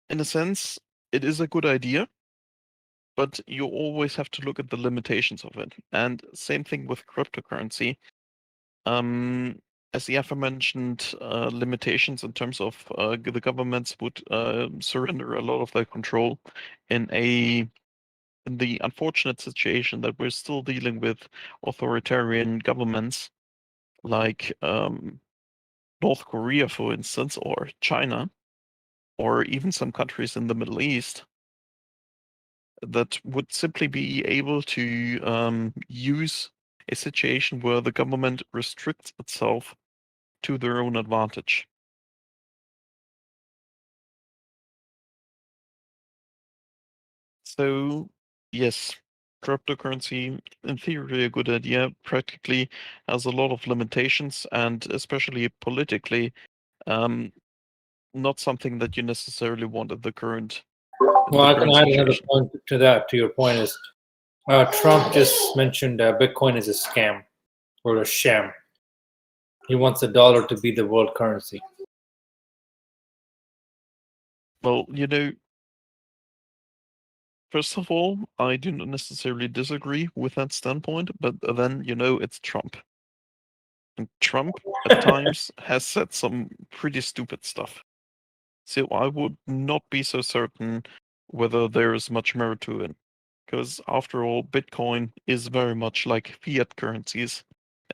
in a sense, it is a good idea, but you always have to look at the limitations of it. And same thing with cryptocurrency. As the aforementioned limitations in terms of the governments would surrender a lot of their control in the unfortunate situation that we're still dealing with authoritarian governments like North Korea, for instance, or China, or even some countries in the Middle East that would simply be able to use a situation where the government restricts itself to their own advantage. So, yes, cryptocurrency, in theory, a good idea, practically has a lot of limitations, and especially politically, um, not something that you necessarily want at the current Well, I can add another situation. point to that. To your point is, Trump just mentioned Bitcoin is a scam or a sham. He wants the dollar to be the world currency. Well, first of all, I do not necessarily disagree with that standpoint, but then, it's Trump. And Trump, at times, has said some pretty stupid stuff. So I would not be so certain whether there is much merit to it. Because after all, Bitcoin is very much like fiat currencies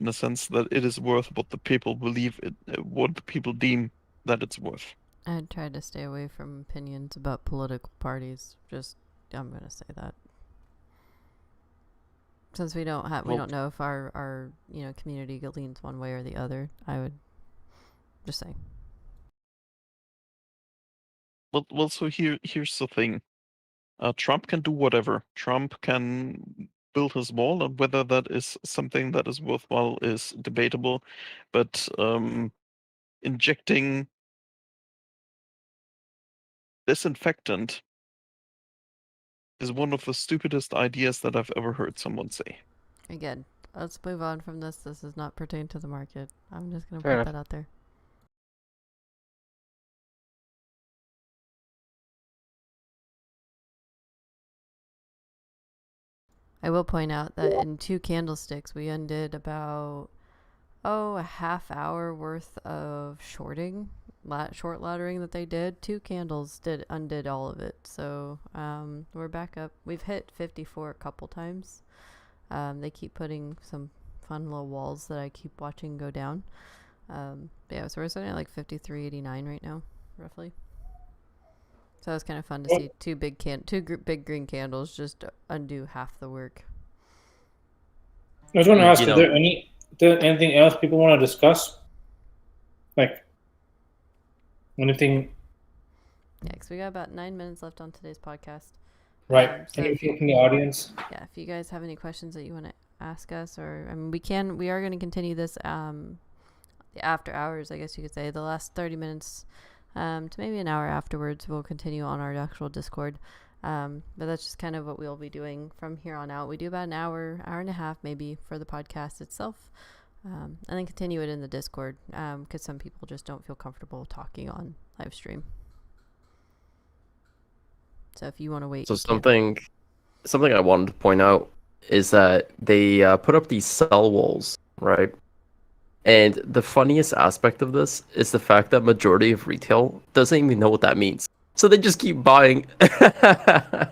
in the sense that it is worth what the people believe it, what the people deem that it's worth. I'd try to stay away from opinions about political parties. I'm gonna say that. Since we don't Well, know if our community leans one way or the other, I would just say. so here's the thing. Trump can do whatever. Trump can build his wall, and whether that is something that is worthwhile is debatable. But injecting disinfectant is one of the stupidest ideas that I've ever heard someone say. Again, let's move on from this. This does not pertain to the market. I'm just gonna Fair put enough. that out there. I will point out that in 2 candlesticks, we undid about a half hour worth of shorting, short laddering that they did. 2 candles undid all of it. So we're back up. We've hit 54 a couple times. They keep putting some fun little walls that I keep watching go down. But yeah, so we're sitting at like 53.89 right now, roughly. So it was kind of fun to see two big big green candles just undo half the work. I was going to ask, You is know- there anything else people want to discuss? Like anything? Yeah, because we got about 9 minutes left on today's podcast. Right. So if Anything from the audience? Yeah, if you guys have any questions that you want to ask us, or I mean, we are going to continue this after hours, I guess you could say, the last 30 minutes to maybe an hour afterwards. We'll continue on our actual Discord, but that's just kind of what we'll be doing from here on out. We do about an hour and a half maybe for the podcast itself, and then continue it in the Discord because some people just don't feel comfortable talking on live stream. So if you want to wait, So you can. something I wanted to point out is that they put up these cell walls, right? And the funniest aspect of this is the fact that majority of retail doesn't even know what that means. So they just keep buying. That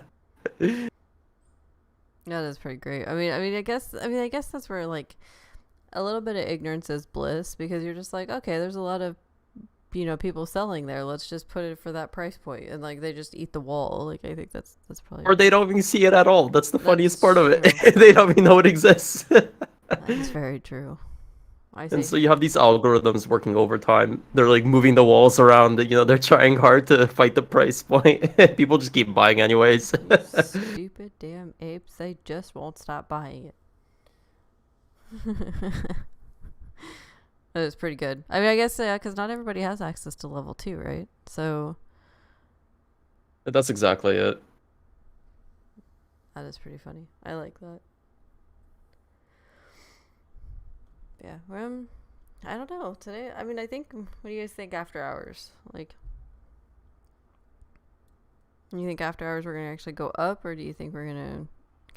is pretty great. I guess that's where like a little bit of ignorance is bliss, because you're just like, okay, there's a lot of people selling there. Let's just put it for that price point, and like they just eat the wall. Like I think that's probably. Or they don't even see it at all. That's the funniest part of it. true. They don't even know it exists. That's very true. I And see. so you have these algorithms working overtime. They're like moving the walls around. They're trying hard to fight the price point. People just keep buying anyways. Stupid damn apes! They just won't stop buying it. That is pretty good. I mean, I guess because not everybody has access to level 2, right? So That's exactly it. that is pretty funny. I like that. Yeah, I don't know today. I mean, I think. What do you guys think after hours? Like, you think after hours we're gonna actually go up, or do you think we're gonna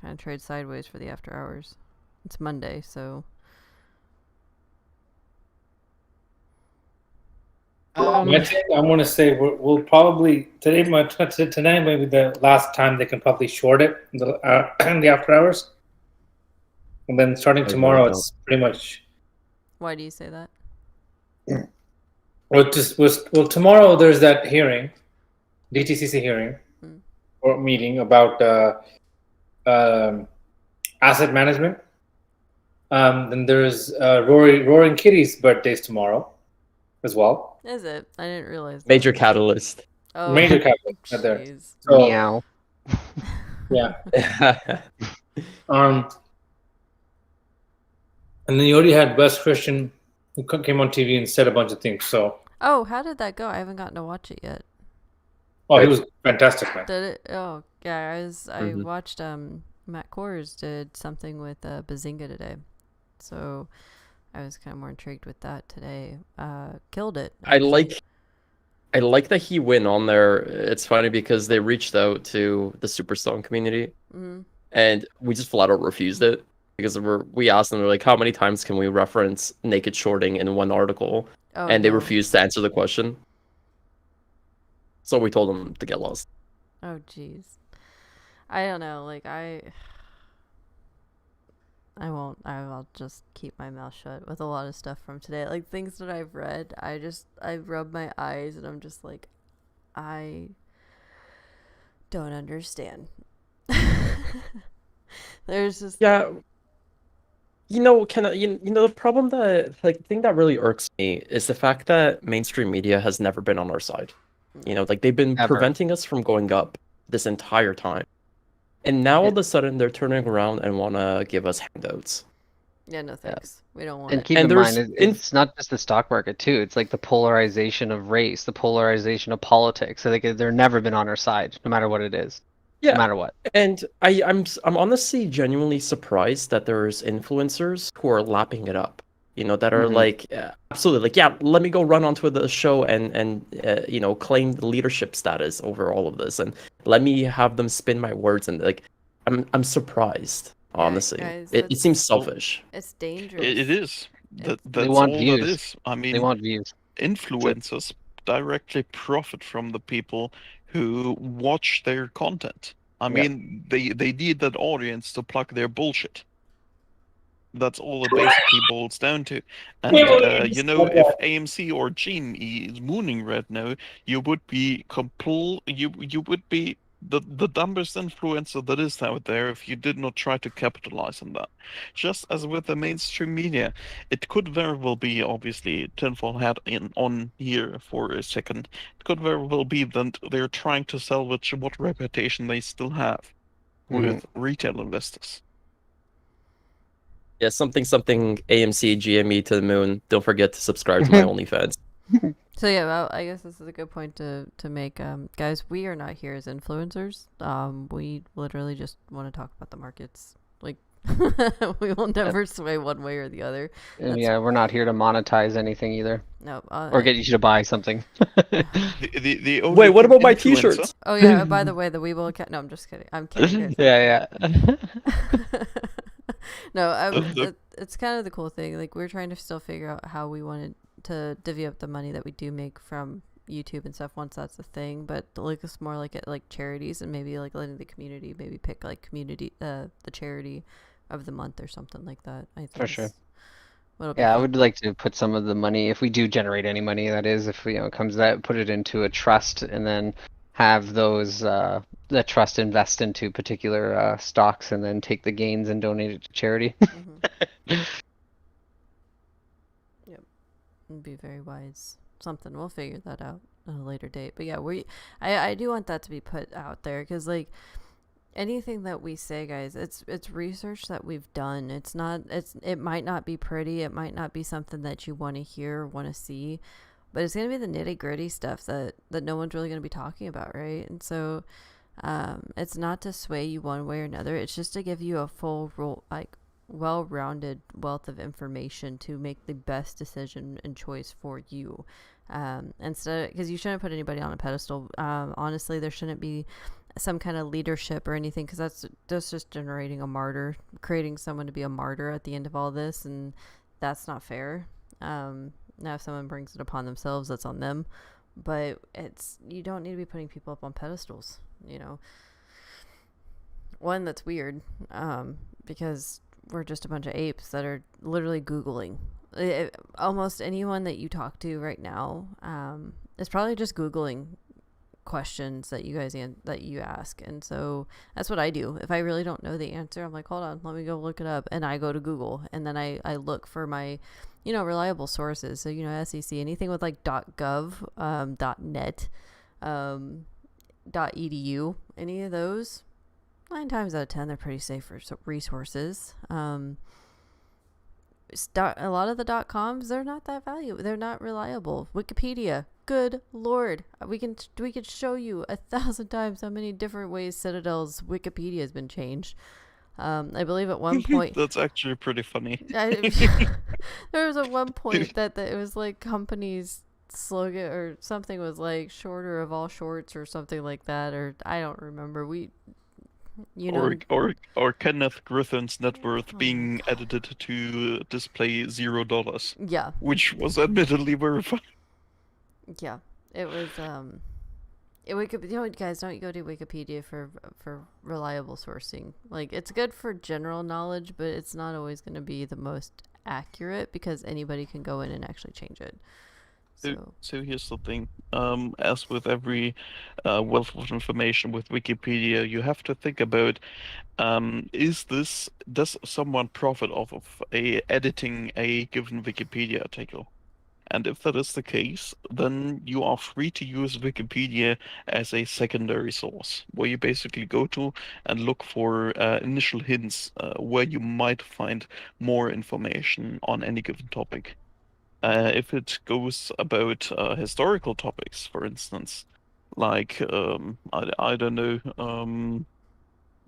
kind of trade sideways for the after hours? It's Monday, so. I think I'm going to say we'll probably tonight may be the last time they can probably short it in the after hours, and then starting I tomorrow, really it's pretty much. Why do you say that? Well, tomorrow there's that hearing, DTCC hearing Mm. or meeting about asset management. Then there's Roaring Kitty's birthday's tomorrow as well. Is it? I didn't realize. That. Major catalyst. Oh, Major catalyst right there. jeez. So, Meow. yeah. And then you already had Wes Christian who came on TV and said a bunch of things. So, Oh, how did that go? I haven't gotten to watch it yet. he was fantastic, man. Did it? Oh, yeah. I Mhm. watched Matt Kors did something with Bazinga today, so I was kind of more intrigued with that today. Killed it. I actually. like that he went on there. It's funny because they reached out to the Superstone community Mhm. and we just flat out refused it because we asked them, like, how many times can we reference naked shorting in one article? Oh, And they no. refused to answer the question. So we told them to get lost. Oh, jeez. I don't know. Like I won't. I'll just keep my mouth shut with a lot of stuff from today. Like things that I've read, I rub my eyes and I'm just like, I don't understand. There's just Yeah. The problem that, like, the thing that really irks me is the fact that mainstream media has never been on our side. Like, they've been Ever. preventing us from going up this entire time. And now all of a sudden they're turning around and want to give us handouts. yeah, no thanks. We don't want And it. keep And in mind, there's it's not just the stock market too. It's like the polarization of race, the polarization of politics. So they're never been on our side, no matter what it is. Yeah. No matter what. And I'm honestly genuinely surprised that there's influencers who are lapping it up. That are Mhm. like, absolutely, like, yeah, let me go run onto the show and claim the leadership status over all of this, and let me have them spin my words, and like, I'm surprised, Yeah, honestly. guys, It that's- seems selfish. It's dangerous. It is. That's They want all views. that is. I mean, They want views. influencers directly profit from the people who watch their content. I Yeah. mean, they need that audience to plug their bullshit. That's all it basically boils down to. And you know, if AMC or GME is mooning right now, you would be you would be the dumbest influencer that is out there if you did not try to capitalize on that. Just as with the mainstream media, it could very well be, obviously, tinfoil hat on here for a second. It could very well be that they're trying to salvage what reputation they still have with retail investors. Yeah, something AMC GME to the moon. Don't forget to subscribe to my OnlyFans. So yeah, well, I guess this is a good point to make. Guys, we are not here as influencers. We literally just want to talk about the markets. Like, we will never sway one way or the other. And yeah, we're not here to monetize anything either, No. or get you to buy something. The only Wait, what about my influencer- T-shirts? Oh yeah. By the way, the Weeble account. No, I'm just kidding. I'm kidding. Guys. Yeah. No, The- it's kind of the cool thing. Like, we're trying to still figure out how we wanted to divvy up the money that we do make from YouTube and stuff once that's a thing. But like, it's more like at like charities, and maybe like letting the community maybe pick like community the charity of the month or something like that. I think For sure. is what'll be Yeah, I fun. would like to put some of the money, if we do generate any money, that is, if it comes to that, put it into a trust, and then have those the trust invest into particular stocks, and then take the gains and donate it to charity. Mhm. Yep, it'd be very wise. Something we'll figure that out at a later date. But yeah, I do want that to be put out there, because like anything that we say, guys, it's research that we've done. It might not be pretty, it might not be something that you want to hear or want to see, but it's going to be the nitty gritty stuff that no one's really going to be talking about, right? And so it's not to sway you one way or another. It's just to give you a full well-rounded wealth of information to make the best decision and choice for you. Instead, because you shouldn't put anybody on a pedestal. Honestly, there shouldn't be some kind of leadership or anything, because that's just generating a martyr, creating someone to be a martyr at the end of all this, and that's not fair. Now if someone brings it upon themselves, that's on them, but you don't need to be putting people up on pedestals. One, that's weird, because we're just a bunch of apes that are literally Googling. Almost anyone that you talk to right now is probably just Googling questions that you ask. And so that's what I do. If I really don't know the answer, I'm like, hold on, let me go look it up, and I go to Google, and then I look for my reliable sources. So SEC, anything with like .gov, .net, .edu, any of those, 9 times out of 10 they're pretty safe resources. A lot of the .coms, they're not that valuable, they're not reliable. Wikipedia, good lord, we could show you 1,000 times how many different ways Citadel's Wikipedia has been changed. I believe at one point That's actually pretty funny. there was at one point that it was like company's slogan or something was like shorter of all shorts or something like that, or I don't remember. Or Kenneth Griffin's net worth being edited to display $0. Yeah. Which was admittedly very funny. Yeah. It was guys, don't go to Wikipedia for reliable sourcing. Like, it's good for general knowledge, but it's not always going to be the most accurate, because anybody can go in and actually change it. So here's the thing. As with every wealth of information with Wikipedia, you have to think about, does someone profit off of editing a given Wikipedia article? And if that is the case, then you are free to use Wikipedia as a secondary source, where you basically go to and look for initial hints where you might find more information on any given topic. If it goes about historical topics, for instance, like I don't know,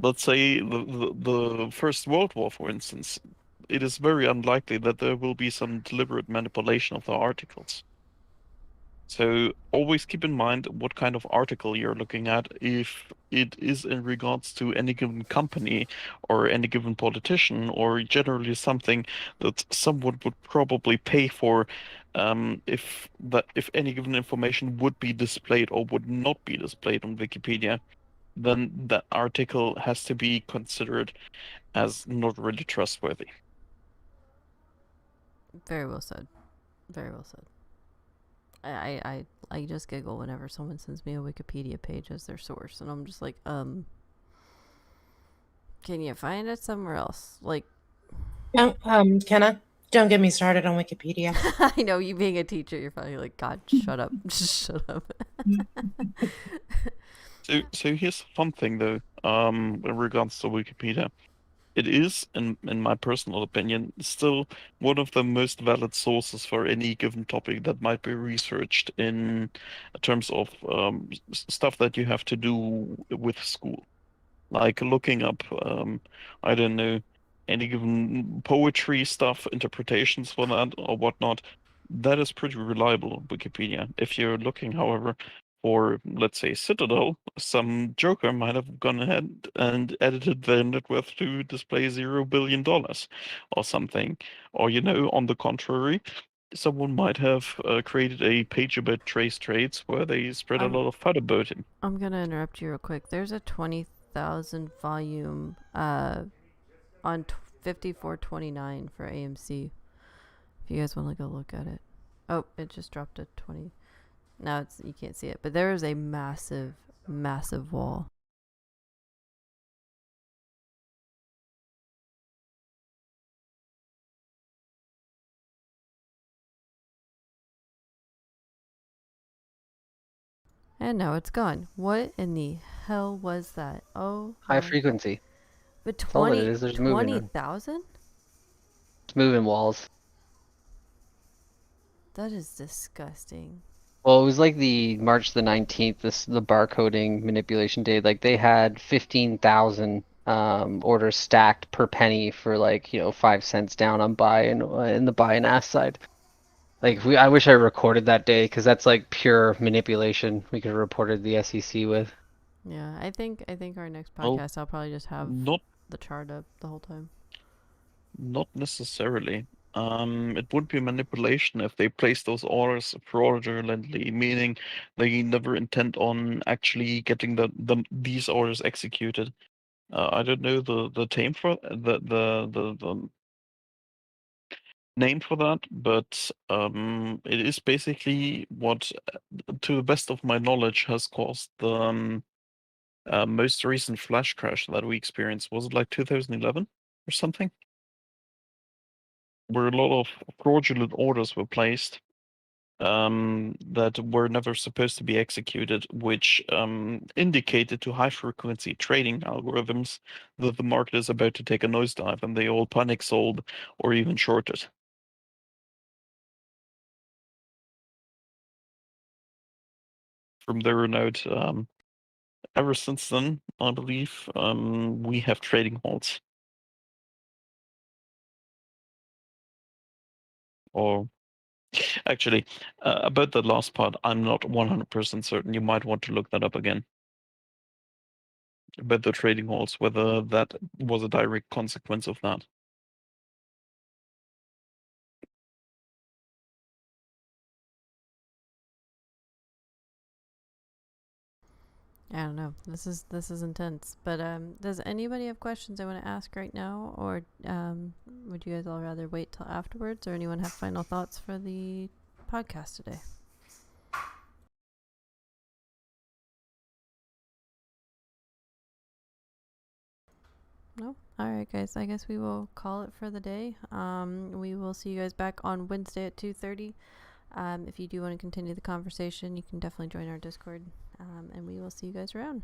let's say the First World War, for instance, it is very unlikely that there will be some deliberate manipulation of the articles. So always keep in mind what kind of article you're looking at, if it is in regards to any given company or any given politician, or generally something that someone would probably pay for, if any given information would be displayed or would not be displayed on Wikipedia, then that article has to be considered as not really trustworthy. Very well said. Very well said. I just giggle whenever someone sends me a Wikipedia page as their source, and I'm just like, can you find it somewhere else? Like, Kenna, don't get me started on Wikipedia. I know you being a teacher, you're probably like, God, shut up, just shut up. So here's the fun thing though, in regards to Wikipedia. It is, in my personal opinion, still one of the most valid sources for any given topic that might be researched in terms of stuff that you have to do with school. Like looking up, I don't know, any given poetry stuff, interpretations for that or whatnot. That is pretty reliable, Wikipedia. If you're looking, however, for, let's say, Citadel, some joker might have gone ahead and edited their net worth to display $0 billion or something. Or, on the contrary, someone might have created a page about Trace Trades where they spread a lot of FUD about him. I'm gonna interrupt you real quick. There's a 20,000 volume on 5429 for AMC. If you guys want to go look at it. Oh, it just dropped to 20. Now you can't see it, but there is a massive, massive wall. And now it's gone. What in the hell was that? Oh, High my- frequency. But That's all it is. There's movement. 20,000? It's moving walls. That is disgusting. Well, it was like the March the 19th, the barcoding manipulation day. Like they had 15,000 orders stacked per penny for 5 cents down on buy and in the buy and ask side. Like I wish I recorded that day because that's like pure manipulation. We could have reported the SEC with. Yeah, I think our next Well, podcast I'll probably just have Not the chart up the whole time. Not necessarily. It would be manipulation if they place those orders fraudulently, meaning they never intend on actually getting these orders executed. I don't know the name for the name for that, but it is basically what, to the best of my knowledge, has caused the most recent flash crash that we experienced. Was it like 2011 or something? Where a lot of fraudulent orders were placed that were never supposed to be executed, which indicated to high frequency trading algorithms that the market is about to take a nosedive, and they all panic sold or even shorted. From there on out, ever since then, I believe we have trading halts. Or actually, about the last part, I'm not 100% certain. You might want to look that up again. About the trading halts, whether that was a direct consequence of that. I don't know. This is intense. But does anybody have questions they want to ask right now, or would you guys all rather wait till afterwards, or anyone have final thoughts for the podcast today? No? Alright guys, I guess we will call it for the day. We will see you guys back on Wednesday at 2:30. If you do want to continue the conversation, you can definitely join our Discord. And we will see you guys around.